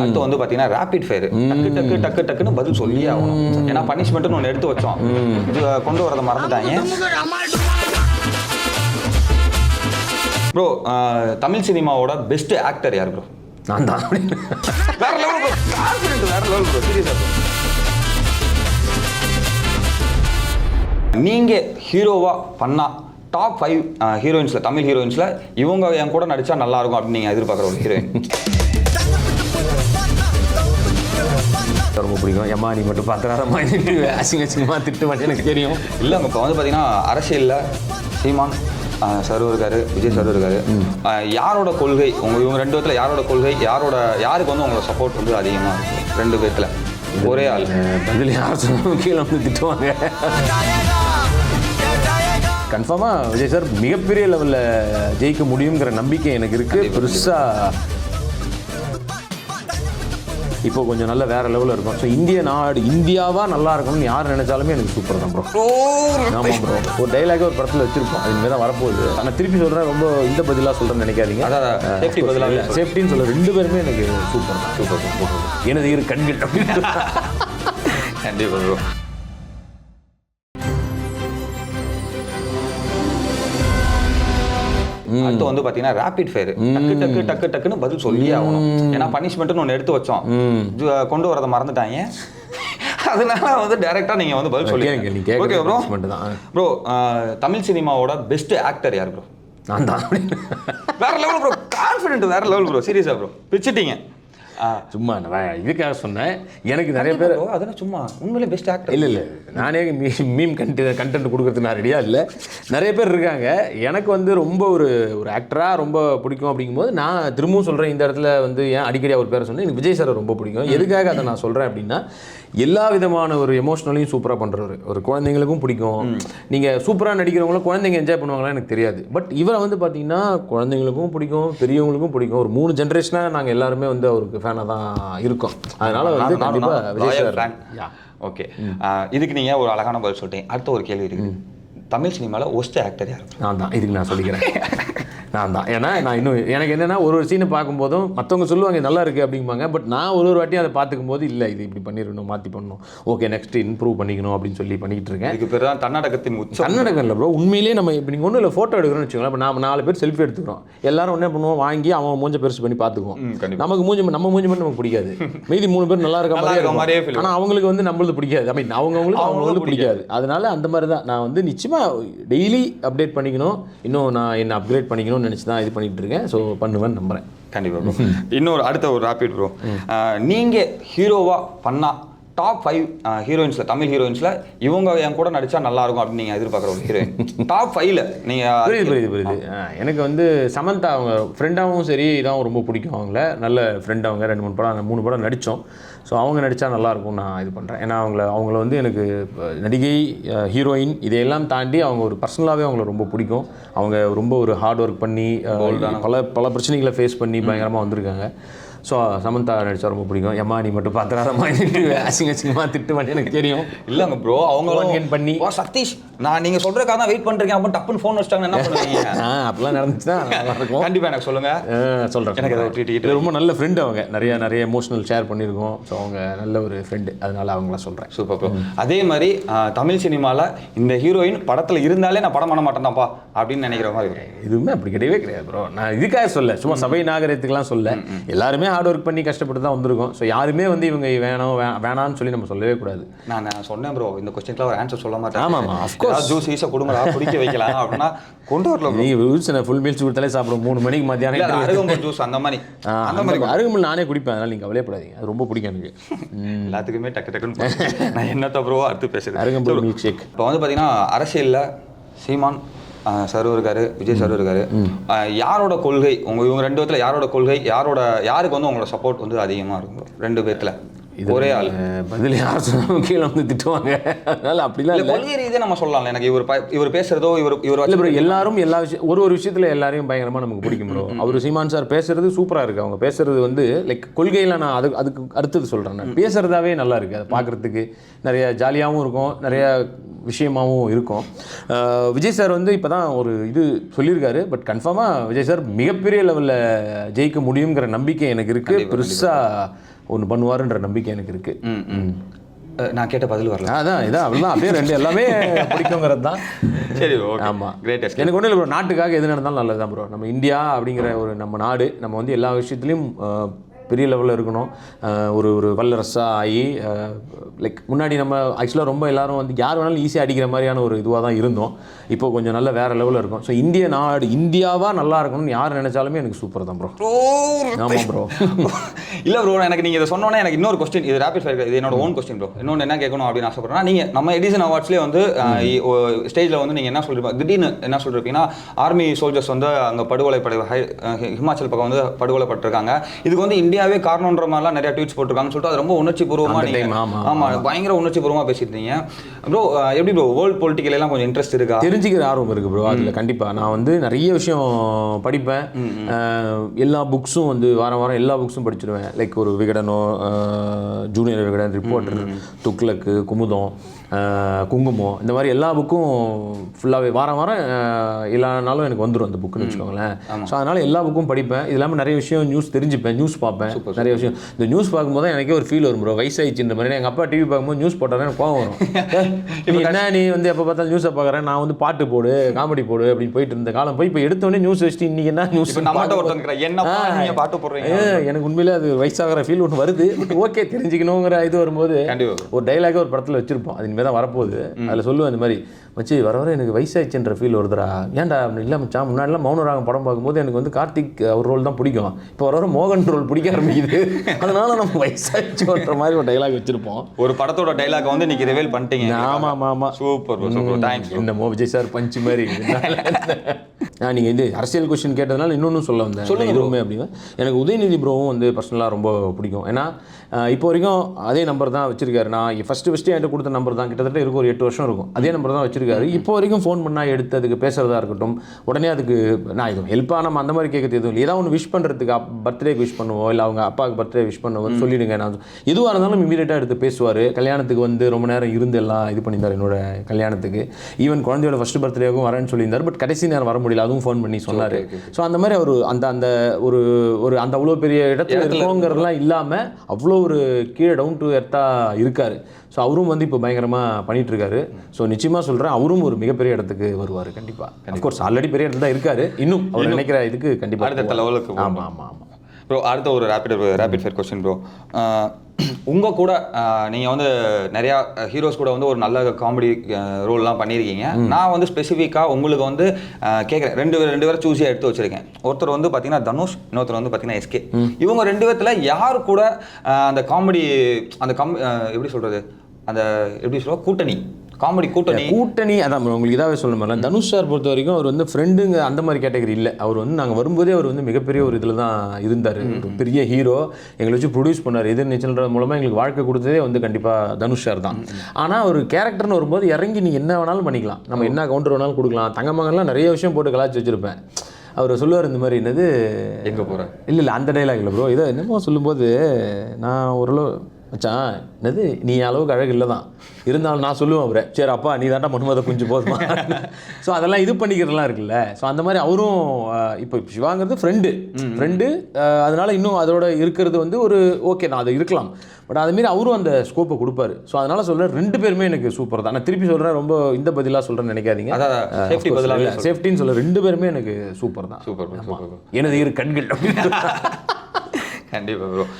அடுத்து வந்து பாத்தீங்கன்னா ரேபிட் ஃபயர், டக்கு டக்கு டக்கு டக்குன்னு பதில் சொல்லியே ஆகணும். ஏன்னா பனிஷ்மெண்ட்னு ஒன்று எடுத்து வச்சோம், இது கொண்டு வரதை மறந்துட்டாங்க. ப்ரோ தமிழ் சினிமாவோட பெஸ்ட் ஆக்டர் யார் ப்ரோ? நான் தான். வேற லெவல் ப்ரோ, கான்ஃபிடென்ட் வேற லெவல் ப்ரோ, சீரியஸா ப்ரோ. நீங்க ஹீரோவா பண்ணா டாப் 5 ஹீரோயின்ஸ்ல, தமிழ் ஹீரோயின்ஸ்ல இவங்க என் கூட நடிச்சா நல்லா இருக்கும் அப்படின்னு நீங்க எதிர்பார்க்குற ஒரு ஹீரோயின்? ரொம்ப பிடிக்கும். எம்மா நீ மட்டும் பார்த்துறாரம்மா அசிங்கமா திட்டு மட்டும் எனக்கு தெரியும். இல்லைங்க, இப்போ வந்து பார்த்தீங்கன்னா அரசியலில் சீமான் சார் இருக்காரு, விஜய் சார் இருக்காரு. யாரோட கொள்கை இவங்க ரெண்டு பேர்த்துல யாரோட கொள்கை, யாருக்கு வந்து உங்களோட சப்போர்ட் வந்து அதிகமாக இருக்கும்? ரெண்டு பேர்த்துல ஒரே ஆள். பதில் யார் சொன்னாலும் கீழே வந்து திட்டுவாங்க. கன்ஃபார்மாக விஜய் சார் மிகப்பெரிய லெவலில் ஜெயிக்க முடியுங்கிற நம்பிக்கை எனக்கு இருக்குது. பெருசாக இப்போ கொஞ்சம் நல்ல வேறு லெவலில் இருக்கும். ஸோ இந்தியாவாக நல்லா இருக்கணும்னு யார் நினைச்சாலுமே எனக்கு சூப்பர் தான் ப்ரோ. ஆமாம் ப்ரோ, ஒரு டைலாக ஒரு படத்தில் வச்சுருப்போம், அதுமாரி தான் வரப்போகுது. ஆனால் திருப்பி சொல்கிறேன், ரொம்ப இந்த பதிலாக சொல்கிறேன்னு நினைக்காதீங்க. அதான் சேஃப்டி பதிலாக சேஃப்டின்னு சொல்ல ரெண்டு பேருமே எனக்கு சூப்பர் தான். சூப்பர் எனது இரு கண்கள் அப்படின்னு. கண்டிப்பாக ப்ரோ. அடுத்து வந்து பாத்தீங்கன்னா ரேபிட் ஃபயர், டக்கு டக்கு டக்கு டக்குன்னு பதில் சொல்லியே ஆகணும். ஏன்னா பனிஷ்மெண்ட்னு ஒன்று எடுத்து வச்சோம், கொண்டு வரதை மறந்துட்டாங்க. அதனால வந்து டைரக்டா நீங்க வந்து பதில் சொல்லிடுங்க. Okay bro. ப்ரோ தமிழ் சினிமாவோட பெஸ்ட் ஆக்டர் யார் ப்ரோ? நான் தான். வேற லெவல் ப்ரோ, கான்ஃபிடென்ட் வேற லெவல் ப்ரோ, சீரியஸா ப்ரோ. பிடிச்சிட்டீங்க. சும்மா இதுக்காக சொன்னேன். எனக்கு நிறைய பேர் அதெல்லாம் சும்மா உண்மையிலே பெஸ்ட் ஆக்டர் இல்லை நானே மீம் கண்டென்ட் கொடுக்குறதுக்கு நான் ரெடியாக இல்லை. நிறைய பேர் இருக்காங்க. எனக்கு வந்து ரொம்ப ஒரு ஆக்டராக ரொம்ப பிடிக்கும். அப்படிங்கும்போது நான் திரும்பவும் சொல்கிறேன், இந்த இடத்துல வந்து ஏன் அடிக்கடி அவர் பேரை சொன்னேன், எனக்கு விஜய் சாரை ரொம்ப பிடிக்கும். எதுக்காக அதை நான் சொல்கிறேன் அப்படின்னா, எல்லா விதமான ஒரு எமோஷ்னலையும் சூப்பராக பண்ணுறவர். ஒரு குழந்தைங்களுக்கும் பிடிக்கும். நீங்கள் சூப்பராக நடிக்கிறவங்களும் குழந்தைங்க என்ஜாய் பண்ணுவாங்களா எனக்கு தெரியாது. பட் இவரை வந்து பார்த்தீங்கன்னா குழந்தைங்களுக்கும் பிடிக்கும், பெரியவங்களுக்கும் பிடிக்கும். ஒரு 3 ஜென்ரேஷனாக நாங்கள் எல்லாருமே வந்து அவருக்கு ஃபேனாக தான் இருக்கோம். அதனால வந்து கண்டிப்பாக விஜய் சார். ஓகே, இதுக்கு நீங்கள் ஒரு அழகான பதில் சொல்லிட்டீங்க. அடுத்த ஒரு கேள்வி இருக்குது, தமிழ் சினிமாவில் ஒஸ்ட் ஆக்டர் யார்? நான் தான். இதுக்கு நான் சொல்லிக்கிறேன், நான் தான். ஏன்னா நான் இன்னும் எனக்கு என்னென்னா ஒரு சீனை பார்க்கும்போதும் மற்றவங்க சொல்லுவாங்க நல்லா இருக்குது அப்படிம்பாங்க. பட் நான் ஒரு வாட்டியும் அதை பார்த்துக்கும் போது இல்லை இது இப்படி பண்ணிடணும், மாற்றி பண்ணணும், ஓகே நெக்ஸ்ட் இம்ப்ரூவ் பண்ணிக்கணும் அப்படின்னு சொல்லி பண்ணிக்கிட்டு இருக்கேன். இதுக்கு பேர் தான் தன்னடக்கத்தின் உச்சம். தன்னடக்கம் இல்லை ப்ரோ, உண்மையிலேயே நம்ம இப்போ நீங்கள் ஒன்றும் இல்லை, ஃபோட்டோ எடுக்கிறோன்னு வச்சுக்கோங்களேன். இப்போ நம்ம 4 பேர் செல்ஃபி எடுத்துக்கிறோம், எல்லாரும் என்ன பண்ணுவோம், வாங்கி அவன் மூஞ்ச பெருசு பண்ணி பார்த்துக்குவோம். நமக்கு நம்ம மூஞ்சி பண்ணி நமக்கு பிடிக்காது. மீதி 3 பேர் நல்லா இருக்க மாதிரியே, ஆனால் அவங்களுக்கு வந்து நம்மளது பிடிக்காது. ஐ மீன் அவங்களுக்கு பிடிக்காது. அதனால அந்த மாதிரி தான் நான் வந்து நிச்சயமாக டெய்லி அப்டேட் பண்ணிக்கணும், இன்னும் நான் என்ன அப்கிரேட் பண்ணிக்கணும்னு நினச்சி தான் இது பண்ணிட்டு இருக்கேன். ஸோ பண்ணுவேன் நம்புறேன். கண்டிப்பாக ப்ரோ. இன்னொரு அடுத்த ஒரு ரேபிட் ப்ரோ, நீங்கள் ஹீரோவா பண்ணா டாப் 5 ஹீரோயின்ஸ்ல, தமிழ் ஹீரோயின்ஸ்ல இவங்க என் கூட நடிச்சா நல்லா இருக்கும் அப்படின்னு நீங்க எதிர்பார்க்குற ஒரு ஹீரோயின் டாப் 5ல நீங்க? புரியுது. எனக்கு வந்து சமந்தா அவங்க ஃப்ரெண்டாகவும் சரி இதான் ரொம்ப பிடிக்கும். அவங்கள நல்ல ஃப்ரெண்ட். அவங்க 3 படம் நடித்தோம். ஸோ அவங்க நடித்தா நல்லாயிருக்கும் நான் இது பண்ணுறேன். ஏன்னா அவங்கள வந்து எனக்கு நடிகை, ஹீரோயின் இதையெல்லாம் தாண்டி அவங்க ஒரு பர்சனலாகவே அவங்கள ரொம்ப பிடிக்கும். அவங்க ரொம்ப ஒரு ஹார்ட் ஒர்க் பண்ணி பல பிரச்சனைகளை ஃபேஸ் பண்ணி பயங்கரமாக வந்திருக்காங்க. ஸோ சமந்தா நடிச்சா ரொம்ப பிடிக்கும். எம்மா நீ மட்டும் பார்த்துறாரம்மா அசிங்கமா திட்டு மட்டும் எனக்கு தெரியும். இல்லைங்க ப்ரோ, அவங்க பண்ணி சதீஷ் நான் நீங்கள் சொல்கிறதுக்காக தான் வெயிட் பண்ணுறேன் அப்போ டப்புன்னு ஃபோன் வச்சிட்டாங்க, என்ன பண்ணுவீங்க? அப்படிலாம் நடந்துச்சுன்னா இருக்கும். கண்டிப்பாக எனக்கு சொல்லுங்கள். சொல்கிறேன். எனக்கு ரொம்ப நல்ல ஃப்ரெண்டு அவங்க. நிறைய எமோஷனல் ஷேர் பண்ணியிருக்கோம். ஸோ அவங்க நல்ல ஒரு ஃப்ரெண்டு, அதனால அவங்களாம் சொல்கிறேன். Super bro. அதே மாதிரி தமிழ் சினிமாவில் இந்த ஹீரோயின் படத்தில் இருந்தாலே நான் படம் பண்ண மாட்டேன்தான்ப்பா அப்படின்னு நினைக்கிற மாதிரி எதுவுமே அப்படி கிடையவே ப்ரோ. நான் இதுக்காக சொல்ல, சும்மா சபை நாகரிகத்துக்கெல்லாம் சொல்ல. எல்லாருமே ஹார்ட் ஒர்க் பண்ணி கஷ்டப்பட்டு தான் வந்திருக்கோம். ஸோ யாருமே வந்து இவங்க வேணான்னு சொல்லி நம்ம சொல்லவே கூடாது. நான் சொன்னேன் ப்ரோ, இந்த கொஸ்டின்லாம் ஒரு ஆன்சர் சொல்ல மாட்டேன். ஆமாம், அஃப்கோர்ஸ் ஜூஸ் ஈஸா கொடுங்களா, குடிக்க வைக்கலாம் அப்படின்னா கொண்டு வரல. நீங்கள் ரூல்ஸ் ஃபுல் மீல்ஸ் கொடுத்தாலே சாப்பிடும். 3 மணிக்கு மத்தியானம் அருகம்புல் ஜூஸ் அந்த மாதிரி அருகம்புல் நானே குடிப்பேன். அதனால நீங்கள் கவலைப்படாதீங்க, அது ரொம்ப பிடிக்கும் எனக்கு. எல்லாத்துக்குமே டக்குன்னு நான் என்னத்த ப்ரோ அடுத்து பேசுகிறேன். அருகம்புல் மில்க் ஷேக். இப்போ வந்து பார்த்தீங்கன்னா அரசியலில் சீமான் சார் இருக்காரு, விஜய் சார் இருக்காரு. யாரோட கொள்கை இவங்க ரெண்டு பேர்த்துல யாரோட கொள்கை, யாருக்கு வந்து உங்களோட சப்போர்ட் வந்து அதிகமாக இருக்கும்? 2 பேர்த்துல ஒரே ஆள். பதில் யார் சொன்னாலும் கீழே வந்து திட்டுவாங்க. அதனால அப்படிலாம் இல்லை. கொள்கை ரீதியாக நம்ம சொல்லலாம். எனக்கு இவர் பேசுறதோ இவர் இல்லை ப்ரோ, எல்லாரும் எல்லா விஷயம் ஒரு விஷயத்தில் எல்லாரையும் பயங்கரமாக நமக்கு பிடிக்கும் ப்ரோ. அவர் சீமான் சார் பேசுறது சூப்பராக இருக்குது. அவங்க பேசுறது வந்து லைக் கொள்கையில் நான் அதுக்கு அடுத்தது சொல்கிறேன். நான் பேசுறதாவே நல்லா இருக்குது. அதை பார்க்குறதுக்கு நிறைய ஜாலியாகவும் இருக்கும், நிறைய விஷயமாகவும் இருக்கும். விஜய் சார் வந்து இப்போ தான் ஒரு இது சொல்லியிருக்காரு. பட் கன்ஃபார்மாக விஜய் சார் மிகப்பெரிய லெவலில் ஜெயிக்க முடியுங்கிற நம்பிக்கை எனக்கு இருக்குது. பெருசாக ஒன்று பண்ணுவாருன்ற நம்பிக்கை எனக்கு இருக்குது. நான் கேட்ட பதில் வரல. இதான் அப்படிதான் அப்படியே ரெண்டு எல்லாமே பிடிக்குங்கிறது தான். சரி, ஆமாம். கிரேட்டஸ்ட். எனக்கு ஒன்றும் இல்லை ப்ரோ, நாட்டுக்காக எது நடந்தாலும் நல்லது தான் ப்ரோ. நம்ம இந்தியா அப்படிங்கிற ஒரு நம்ம நாடு, நம்ம வந்து எல்லா விஷயத்துலையும் பெரிய லெவலில் இருக்கணும். ஒரு வல்லரசாக ஆகி லைக் முன்னாடி நம்ம ஆக்சுவலாக ரொம்ப எல்லாரும் வந்து யார் வேணாலும் ஈஸியாக அடிக்கிற மாதிரியான ஒரு இதுவாக தான் இருந்தோம். இப்போ கொஞ்சம் நல்ல வேறு லெவலில் இருக்கும். ஸோ இந்திய நாடு இந்தியாவாக நல்லா இருக்கணும்னு யார் நினைச்சாலுமே எனக்கு சூப்பர் தான் ப்ரோ. ஆமாம் ப்ரோ. இல்லை ப்ரோ, எனக்கு நீங்கள் இதை சொன்னோன்னே எனக்கு இன்னொரு கொஸ்டின், இது ரேபிட் ஃபயர், இது என்னோட ஓன் கொஸ்டின் ப்ரோ. இன்னொன்று என்ன கேட்கணும் அப்படின்னு ஆசைப்படுறேன்னா, நீங்கள் நம்ம எடிசன் அவார்ட்ஸ்லேயே வந்து ஸ்டேஜில் வந்து நீங்கள் என்ன சொல்லிருப்பீங்க, திடீர்னு என்ன சொல்லிருப்பீங்கன்னா, ஆர்மி சோல்ஜர்ஸ் வந்து அங்கே ஹிமாச்சல் பக்கம் வந்து படுகொலைப்பட்டிருக்காங்க, இதுக்கு வந்து இந்தியாவே காரணன்ற மாதிரிலாம் நிறைய ட்வீட்ஸ் போட்டிருக்காங்கன்னு சொல்லிட்டு அது ரொம்ப உணர்ச்சி பூர்வமாக நீங்கள் ஆமாம் பயங்கர உணர்ச்சி பூர்வமாக பேசியிருந்தீங்க ப்ரோ. எப்படி ப்ரோ வேர்ல்ட் பொலிட்டிக்கல் எல்லாம் கொஞ்சம் இன்ட்ரெஸ்ட் இருக்கா? தெரிஞ்சுக்கிற ஆர்வம் இருக்குது ப்ரோ. அதில் கண்டிப்பாக நான் வந்து நிறைய விஷயம் படிப்பேன். எல்லா புக்ஸும் வந்து வாரம் வாரம் எல்லா புக்ஸும் படிச்சிடுவேன். லைக் ஒரு விகடனோ, ஜூனியர் விகடன், ரிப்போர்ட்டர், துக்ளக்கு, குமுதம், குங்குமம், இந்த மாதிரி எல்லா புக்கும் ஃபுல்லாகவே வாரம் வாரம் எல்லா நாளும் எனக்கு வந்துடும் அந்த புக்குன்னு வச்சுக்கோங்களேன். ஸோ அதனால் எல்லா புக்கும் படிப்பேன். இது இல்லாமல் நிறைய விஷயம் நியூஸ் தெரிஞ்சுப்பேன், நியூஸ் பார்ப்பேன். நிறைய விஷயம் இந்த நியூஸ் பார்க்கும்போது தான் எனக்கே ஒரு ஃபீல் வரும் ப்ரோ, வயசாகிடுச்சுன்ற மாதிரி. எங்கள் அப்பா டிவி பார்க்கும்போது நியூஸ் போட்டால் எனக்கு கோவம் வரும். நீ வந்து எப்போ பார்த்தாலும் நியூஸை பார்க்குறேன், நான் வந்து பாட்டு போடு, காமெடி போடு அப்படின்னு போயிட்டு இருந்த காலம் போய் இப்போ எடுத்தோடனே நியூஸ் வச்சுட்டு இன்றைக்கி என்ன நியூஸ் பாட்டு போடுறீங்க. எனக்கு உண்மையிலே அது வயசாகிற ஃபீல் ஒன்று வருது. ஓகே, தெரிஞ்சுக்கணுங்கிற இது வரும்போது ஒரு டைலாக ஒரு படத்தில் வச்சுருப்போம், அது இனிமேல் தான் வரப்போகுது. அதில் சொல்லுவேன் இந்த மாதிரி, மச்சி வர வர எனக்கு வயசாகிடுச்சுன்ற ஃபீல் வருதுடா. ஏன்டா அப்படி இல்லை மச்சான், முன்னாடிலாம் மௌனராகம் படம் பார்க்கும்போது எனக்கு வந்து கார்த்திக் அவர் ரோல் தான் பிடிக்கும், இப்போ வர வர மோகன் ரோல் பிடிக்க ஆரம்பிக்குது, அதனால நம்ம வயசாகிடுச்சுன்ற மாதிரி ஒரு டைலாக் வச்சுருப்போம். ஒரு படத்தோட டைலாக் வந்து இன்னைக்கு ரிவீல் பண்ணிட்டீங்க. ஆமாம் ஆமாம், சூப்பர் தேங்க்ஸ். இந்த விஜய் சார் பஞ்சு மாதிரி. நீங்கள் இது அரசியல் கொஸ்டின் கேட்டதுனால இன்னொன்று சொல்ல வந்தேன். எதுவுமே அப்படின்னா எனக்கு உதயநிதி ப்ரோவும் வந்து பர்சனலாக ரொம்ப பிடிக்கும். ஏன்னா இப்போ வரைக்கும் அதே நம்பர் தான் வச்சிருக்காரு. நான் ஃபஸ்ட்டு என்கிட்ட கொடுத்த நம்பர் தான், கிட்டத்தட்ட இருக்கும் ஒரு 8 வருஷம் இருக்கும், அதே நம்பர் தான் வச்சிருக்காரு. இப்போ வரைக்கும் ஃபோன் பண்ணால் எடுத்து அதுக்கு பேசுகிறதா இருக்கட்டும், உடனே அதுக்கு நான் எதுவும் ஹெல்ப்பாக நம்ம அந்த மாதிரி கேட்கறது எதுவும் இல்லை. ஏதாவது ஒன்று விஷ் பண்ணுறதுக்கு பர்த்டேக்கு விஷ் பண்ணுவோம், இல்லை அவங்க அப்பாவுக்கு பர்த்டே விஷ் பண்ணுவோம் சொல்லிவிடுங்க, நான் எதுவாக இருந்தாலும் இமீடியட்டாக எடுத்து பேசுவார். கல்யாணத்துக்கு வந்து ரொம்ப நேரம் இருந்து எல்லாம் இது பண்ணியிருந்தார் என்னோட கல்யாணத்துக்கு. ஈவன் குழந்தையோட ஃபஸ்ட்டு பர்த்டேக்கும் வரேன்னு சொல்லியிருந்தார். பட் கடைசி நேரம் வர முடியல, அதுவும் ஃபோன் பண்ணி சொன்னார். ஸோ அந்த மாதிரி அவர் அந்த ஒரு அந்த அவ்வளோ பெரிய இடத்துல இருக்கோங்கிறதுலாம் இல்லாமல் அவ்வளோ ஒரு கீழே டவுன் டு எர்த்தாக இருக்கார். ஸோ அவரும் வந்து இப்போ பயங்கரமாக பண்ணிகிட்டு இருக்காரு. ஸோ நிச்சயமாக சொல்கிறேன், அவரும் ஒரு மிகப்பெரிய இடத்துக்கு வருவார் கண்டிப்பாக. அஃப்கோர்ஸ் ஆல்ரெடி பெரிய இடத்துல தான் இருக்கார், இன்னும் அவர் நினைக்கிற இதுக்கு கண்டிப்பாக அடுத்த லெவலுக்கு. ஆமாம் ஆமாம் ஆமாம் ப்ரோ. அடுத்த ஒரு ரேபிட் ஃபயர் கொஸ்டின் ப்ரோ. உங்கள் கூட நீங்கள் வந்து நிறையா ஹீரோஸ் கூட வந்து ஒரு நல்ல காமெடி ரோல்லாம் பண்ணியிருக்கீங்க. நான் வந்து ஸ்பெசிஃபிக்காக உங்களுக்கு வந்து கேட்குறேன், ரெண்டு பேரை சூஸியாக எடுத்து வச்சுருக்கேன். ஒருத்தர் வந்து பார்த்தீங்கன்னா தனுஷ், இன்னொருத்தர் வந்து பார்த்தீங்கன்னா எஸ்கே. இவங்க 2 பேர்த்தில் யார் கூட அந்த காமெடி எப்படி சொல்கிறது, அந்த எப்படி சொல்லுவோம், கூட்டணி அதான் உங்களுக்கு இதாகவே சொல்லணும். தனுஷ் சார் பொறுத்த வரைக்கும் அவர் வந்து ஃப்ரெண்டுங்க அந்த மாதிரி கேட்டகரி இல்லை. அவர் வந்து நாங்கள் வரும்போதே அவர் வந்து மிகப்பெரிய ஒரு இதில் தான் இருந்தார். பெரிய ஹீரோ, எங்களை வச்சு ப்ரொடியூஸ் பண்ணார். எதிர்நீச்சல்ன்றது மூலமாக எங்களுக்கு வாழ்க்கை கொடுத்ததே வந்து கண்டிப்பாக தனுஷ் சார் தான். ஆனால் ஒரு கேரக்டர்னு வரும்போது இறங்கி நீ என்ன வேணாலும் பண்ணிக்கலாம், நம்ம என்ன கவுண்டர் வேணாலும் கொடுக்கலாம். தங்கமங்கள்லாம் நிறைய விஷயம் போட்டு கலாச்சி வச்சுருப்பேன். அவர் சொல்லுவார் இந்த மாதிரி, என்னது எங்கே போகிறேன், இல்லை அந்த டைலாக் இல்லை ப்ரோ, இதை என்னமோ சொல்லும்போது நான் ஓரளவு மச்சான் என்னது நீ அளவுக்கு அழகு இல்லை தான் இருந்தாலும் நான் சொல்லுவேன் அவரை, சரி அப்பா நீ தாண்டா மன்மத கொஞ்சம் போதுமா. ஸோ அதெல்லாம் இது பண்ணிக்கிறதுலாம் இருக்குல்ல. ஸோ அந்த மாதிரி அவரும் இப்போ சிவாங்கிறது ஃப்ரெண்டு அதனால் இன்னும் அதோட இருக்கிறது வந்து ஒரு ஓகே நான் அது இருக்கலாம். பட் அதுமாரி அவரும் அந்த ஸ்கோப்பை கொடுப்பாரு. ஸோ அதனால் சொல்கிறேன் 2 பேருமே எனக்கு சூப்பர் தான். நான் திருப்பி சொல்கிறேன், ரொம்ப இந்த பதிலாக சொல்கிறேன்னு நினைக்காதீங்க, சேஃப்டின்னு சொல்ல 2 பேருமே எனக்கு சூப்பர் தான். சூப்பர் எனது இரு கண்கள் கண்டிப்பாக ப்ரோ.